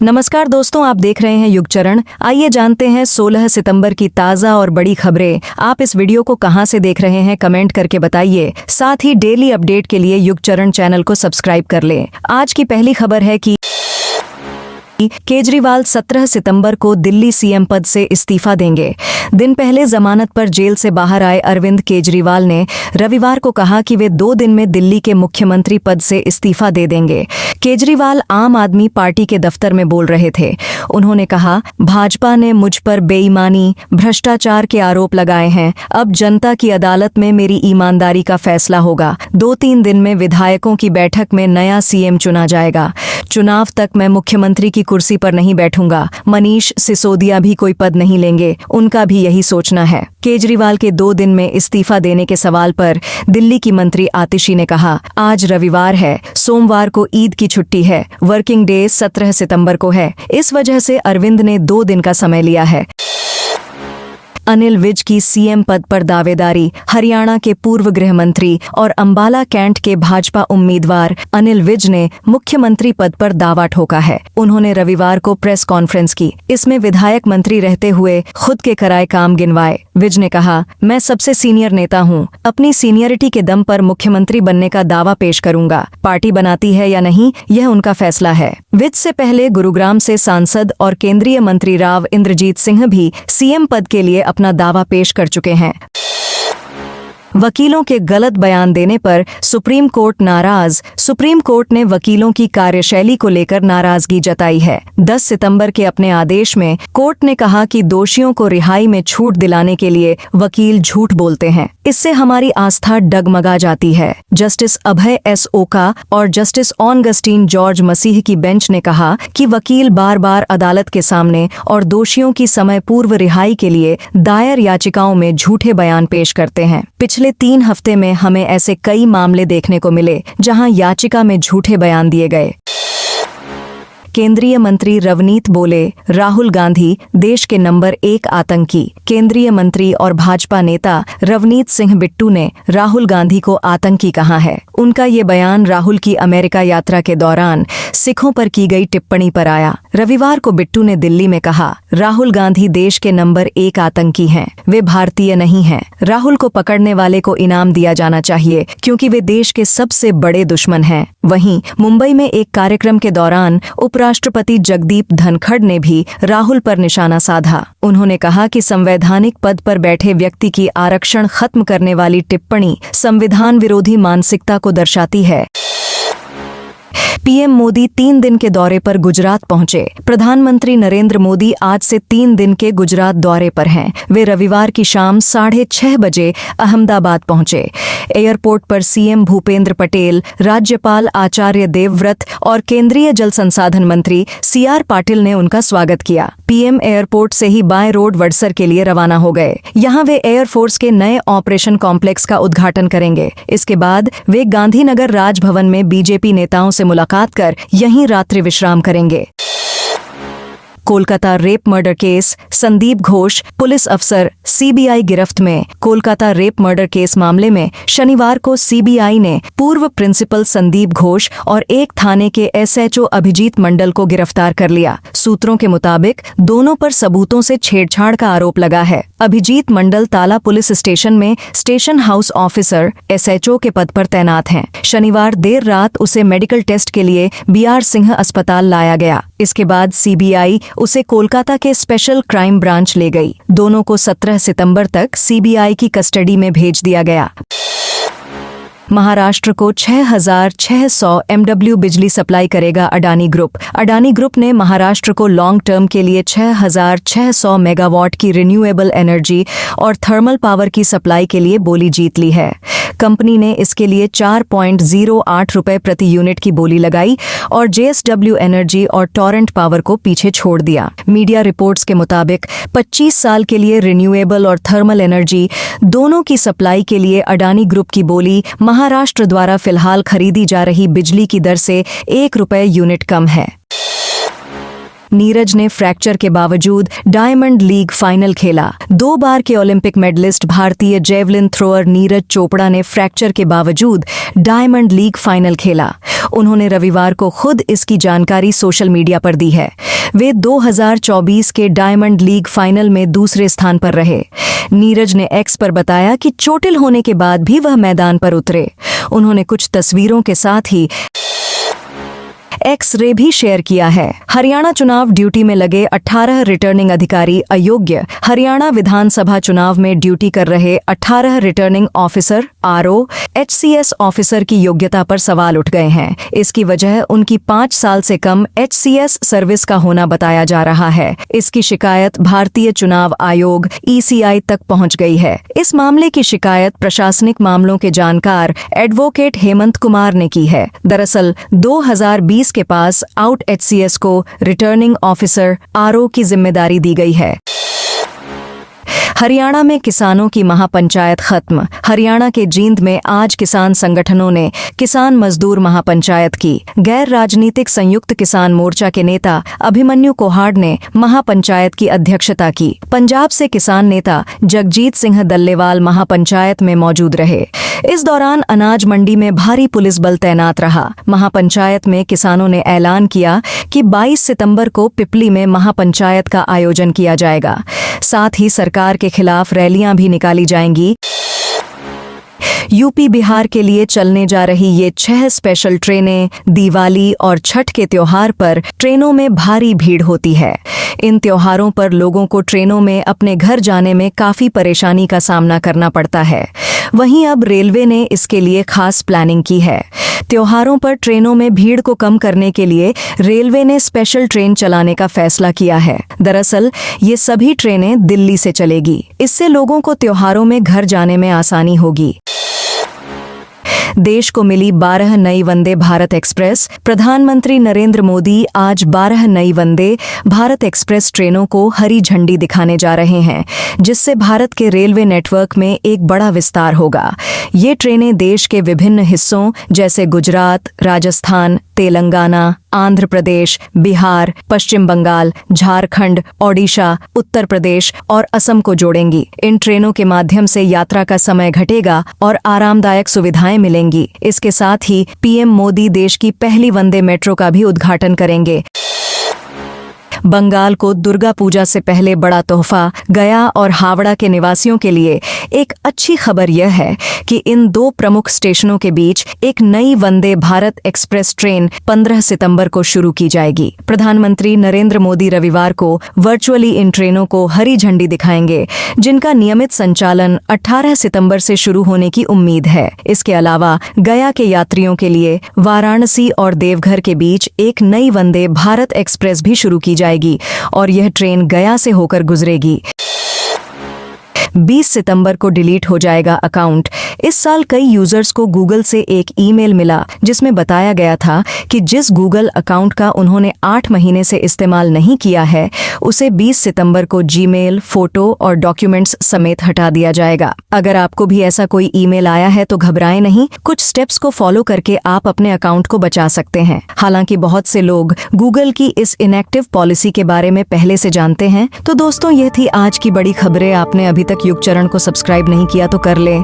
नमस्कार दोस्तों, आप देख रहे हैं युगचरण। आइए जानते हैं 16 सितंबर की ताज़ा और बड़ी खबरें। आप इस वीडियो को कहां से देख रहे हैं कमेंट करके बताइए। साथ ही डेली अपडेट के लिए युगचरण चैनल को सब्सक्राइब कर लें। आज की पहली खबर है कि केजरीवाल 17 सितंबर को दिल्ली सीएम पद से इस्तीफा देंगे। दिन पहले जमानत पर जेल से बाहर आए अरविंद केजरीवाल ने रविवार को कहा कि वे 2 दिन में दिल्ली के मुख्यमंत्री पद से इस्तीफा दे देंगे। केजरीवाल आम आदमी पार्टी के दफ्तर में बोल रहे थे। उन्होंने कहा, भाजपा ने मुझ पर बेईमानी, भ्रष्टाचार के आरोप लगाए हैं। अब जनता की अदालत में मेरी ईमानदारी का फैसला होगा। 2-3 दिन में विधायकों की बैठक में नया सीएम चुना जाएगा। चुनाव तक मैं मुख्यमंत्री की कुर्सी पर नहीं बैठूंगा। मनीष सिसोदिया भी कोई पद नहीं लेंगे, उनका भी यही सोचना है। केजरीवाल के 2 दिन में इस्तीफा देने के सवाल पर दिल्ली की मंत्री आतिशी ने कहा, आज रविवार है, सोमवार को ईद की छुट्टी है, वर्किंग डे 17 सितंबर को है। इस वजह से अरविंद ने 2 दिन का समय लिया है। अनिल विज की सीएम पद पर दावेदारी। हरियाणा के पूर्व गृह मंत्री और अंबाला कैंट के भाजपा उम्मीदवार अनिल विज ने मुख्यमंत्री पद पर दावा ठोका है। उन्होंने रविवार को प्रेस कॉन्फ्रेंस की। इसमें विधायक मंत्री रहते हुए खुद के कराए काम गिनवाए। विज ने कहा, मैं सबसे सीनियर नेता हूं, अपनी सीनियरिटी के दम पर मुख्यमंत्री बनने का दावा पेश करूंगा। पार्टी बनाती है या नहीं, यह उनका फैसला है। विज से पहले गुरुग्राम से सांसद और केंद्रीय मंत्री राव इंद्रजीत सिंह भी सीएम पद के लिए अपना दावा पेश कर चुके हैं। वकीलों के गलत बयान देने पर सुप्रीम कोर्ट नाराज। सुप्रीम कोर्ट ने वकीलों की कार्यशैली को लेकर नाराजगी जताई है। 10 सितंबर के अपने आदेश में कोर्ट ने कहा कि दोषियों को रिहाई में छूट दिलाने के लिए वकील झूठ बोलते हैं। इससे हमारी आस्था डगमगा जाती है। जस्टिस अभय एस ओका और जस्टिस ऑगस्टीन जॉर्ज मसीह की बेंच ने कहा कि वकील बार बार अदालत के सामने और दोषियों की समय पूर्व रिहाई के लिए दायर याचिकाओं में झूठे बयान पेश करते हैं। पिछले 3 हफ्ते में हमें ऐसे कई मामले देखने को मिले जहां याचिका में झूठे बयान दिए गए। केंद्रीय मंत्री रवनीत बोले, राहुल गांधी देश के नंबर 1 आतंकी। केंद्रीय मंत्री और भाजपा नेता रवनीत सिंह बिट्टू ने राहुल गांधी को आतंकी कहा है। उनका ये बयान राहुल की अमेरिका यात्रा के दौरान सिखों पर की गई टिप्पणी पर आया। रविवार को बिट्टू ने दिल्ली में कहा, राहुल गांधी देश के नंबर 1 आतंकी हैं, वे भारतीय नहीं हैं। राहुल को पकड़ने वाले को इनाम दिया जाना चाहिए क्योंकि वे देश के सबसे बड़े दुश्मन हैं। वहीं मुंबई में एक कार्यक्रम के दौरान उपराष्ट्रपति जगदीप धनखड़ ने भी राहुल पर निशाना साधा। उन्होंने कहा कि संवैधानिक पद पर बैठे व्यक्ति की आरक्षण खत्म करने वाली टिप्पणी संविधान विरोधी मानसिकता को दर्शाती है। पीएम मोदी 3 दिन के दौरे पर गुजरात पहुंचे। प्रधानमंत्री नरेंद्र मोदी आज से 3 दिन के गुजरात दौरे पर हैं। वे रविवार की शाम 6:30 बजे अहमदाबाद पहुंचे। एयरपोर्ट पर सीएम भूपेंद्र पटेल, राज्यपाल आचार्य देवव्रत और केंद्रीय जल संसाधन मंत्री सीआर पाटिल ने उनका स्वागत किया। पीएम एयरपोर्ट से ही बाय रोड वडसर के लिए रवाना हो गए। यहां वे एयरफोर्स के नए ऑपरेशन कॉम्प्लेक्स का उद्घाटन करेंगे। इसके बाद वे गांधीनगर राजभवन में बीजेपी नेताओं से मुलाकात कर यहीं रात्रि विश्राम करेंगे। Kolkata rape murder case, Sandeep Ghosh police अफसर सीबीआई गिरफ्त में। कोलकाता रेप मर्डर केस मामले में शनिवार को सीबीआई ने पूर्व प्रिंसिपल संदीप घोष और एक थाने के एसएचओ अभिजीत मंडल को गिरफ्तार कर लिया। सूत्रों के मुताबिक दोनों पर सबूतों से छेड़छाड़ का आरोप लगा है। अभिजीत मंडल ताला पुलिस स्टेशन में स्टेशन हाउस ऑफिसर एसएचओ के पद पर तैनात हैं। शनिवार देर रात उसे मेडिकल टेस्ट के लिए बीआर सिंह अस्पताल लाया गया। इसके बाद सीबीआई उसे कोलकाता के स्पेशल क्राइम ब्रांच ले गई। दोनों को 17 सितंबर तक सीबीआई की कस्टडी में भेज दिया गया। महाराष्ट्र को 6,600 एमडब्ल्यू बिजली सप्लाई करेगा अडानी ग्रुप। अडानी ग्रुप ने महाराष्ट्र को लॉन्ग टर्म के लिए 6,600 मेगावाट की रिन्यूएबल एनर्जी और थर्मल पावर की सप्लाई के लिए बोली जीत ली है। कंपनी ने इसके लिए 4.08 रुपए प्रति यूनिट की बोली लगाई और जेएसडब्ल्यू एनर्जी और टॉरेंट पावर को पीछे छोड़ दिया। मीडिया रिपोर्ट्स के मुताबिक 25 साल के लिए रिन्यूएबल और थर्मल एनर्जी दोनों की सप्लाई के लिए अडानी ग्रुप की बोली महाराष्ट्र द्वारा फिलहाल खरीदी जा रही बिजली की दर से 1 रुपए यूनिट कम है। नीरज ने फ्रैक्चर के बावजूद डायमंड लीग फाइनल खेला। 2 बार के ओलंपिक मेडलिस्ट भारतीय जेवलिन थ्रोअर नीरज चोपड़ा ने फ्रैक्चर के बावजूद डायमंड लीग फाइनल खेला। उन्होंने रविवार को खुद इसकी जानकारी सोशल मीडिया पर दी है। वे 2024 के डायमंड लीग फाइनल में दूसरे स्थान पर रहे। नीरज ने एक्स पर बताया कि चोटिल होने के बाद भी वह मैदान पर उतरे। उन्होंने कुछ तस्वीरों के साथ ही एक्स-रे भी शेयर किया है। हरियाणा चुनाव ड्यूटी में लगे 18 रिटर्निंग अधिकारी अयोग्य। हरियाणा विधानसभा चुनाव में ड्यूटी कर रहे 18 returning officer RO, HCS officer की योग्यता पर सवाल उठ गए हैं। इसकी वजह उनकी 5 साल से कम एचसीएस सर्विस का होना बताया जा रहा है। इसकी शिकायत भारतीय चुनाव आयोग ईसीआई तक पहुंच गई है। इस मामले की शिकायत प्रशासनिक मामलों के जानकार एडवोकेट हेमंत कुमार ने की है। दरअसल 2020 के पास आउट एचसीएस को रिटर्निंग ऑफिसर आरओ की जिम्मेदारी दी गई है। हरियाणा में किसानों की महापंचायत खत्म। हरियाणा के जींद में आज किसान संगठनों ने किसान मजदूर महापंचायत की। गैर राजनीतिक संयुक्त किसान मोर्चा के नेता अभिमन्यु कोहाड़ ने महापंचायत की अध्यक्षता की। पंजाब से किसान नेता जगजीत सिंह दल्लेवाल महापंचायत में मौजूद रहे। इस दौरान अनाज मंडी में भारी पुलिस बल तैनात रहा। महापंचायत में किसानों ने ऐलान किया कि 22 सितंबर को पिपली में महापंचायत का आयोजन किया जाएगा। साथ ही सरकार के खिलाफ रैलियां भी निकाली जाएंगी। यूपी बिहार के लिए चलने जा रही ये 6 स्पेशल ट्रेनें दिवाली और छठ के त्योहार पर ट्रेनों में भारी भीड़ होती है। इन त्योहारों पर लोगों को ट्रेनों में अपने घर जाने में काफी परेशानी का सामना करना पड़ता है। वहीं अब रेलवे ने इसके लिए खास प्लानिंग की है। त्योहारों पर ट्रेनों में भीड़ को कम करने के लिए रेलवे ने स्पेशल ट्रेन चलाने का फैसला किया है। दरअसल ये सभी ट्रेनें दिल्ली से चलेगी। इससे लोगों को त्योहारों में घर जाने में आसानी होगी। देश को मिली 12 नई वंदे भारत एक्सप्रेस। प्रधानमंत्री नरेंद्र मोदी आज 12 नई वंदे भारत एक्सप्रेस ट्रेनों को हरी झंडी दिखाने जा रहे हैं, जिससे भारत के रेलवे नेटवर्क में एक बड़ा विस्तार होगा। ये ट्रेनें देश के विभिन्न हिस्सों जैसे गुजरात, राजस्थान, तेलंगाना, आंध्र प्रदेश, बिहार, पश्चिम बंगाल, झारखंड, ओडिशा, उत्तर प्रदेश और असम को जोड़ेंगी। इन ट्रेनों के माध्यम से यात्रा का समय घटेगा और आरामदायक सुविधाएं मिलेंगी। इसके साथ ही पीएम मोदी देश की पहली वंदे मेट्रो का भी उद्घाटन करेंगे। बंगाल को दुर्गा पूजा से पहले बड़ा तोहफा। गया और हावड़ा के निवासियों के लिए एक अच्छी खबर यह है कि इन 2 प्रमुख स्टेशनों के बीच एक नई वंदे भारत एक्सप्रेस ट्रेन 15 सितंबर को शुरू की जाएगी। प्रधानमंत्री नरेंद्र मोदी रविवार को वर्चुअली इन ट्रेनों को हरी झंडी दिखाएंगे, जिनका नियमित संचालन 18 सितंबर से शुरू होने की उम्मीद है। इसके अलावा गया के यात्रियों के लिए वाराणसी और देवघर के बीच एक नई वंदे भारत एक्सप्रेस भी शुरू की जाएगी और यह ट्रेन गया से होकर गुजरेगी। 20 सितंबर को डिलीट हो जाएगा अकाउंट। इस साल कई यूजर्स को गूगल से एक ईमेल मिला जिसमें बताया गया था कि जिस गूगल अकाउंट का उन्होंने 8 महीने से इस्तेमाल नहीं किया है, उसे 20 सितंबर को जीमेल, फोटो और डॉक्यूमेंट्स समेत हटा दिया जाएगा। अगर आपको भी ऐसा कोई ईमेल आया है तो घबराएं नहीं। कुछ स्टेप्स को फॉलो करके आप अपने अकाउंट को बचा सकते हैं। हालांकि बहुत से लोग गूगल की इस इनएक्टिव पॉलिसी के बारे में पहले से जानते हैं। तो दोस्तों, ये थी आज की बड़ी खबरें। आपने अभी तक युग चरण को सब्सक्राइब नहीं किया तो कर लें।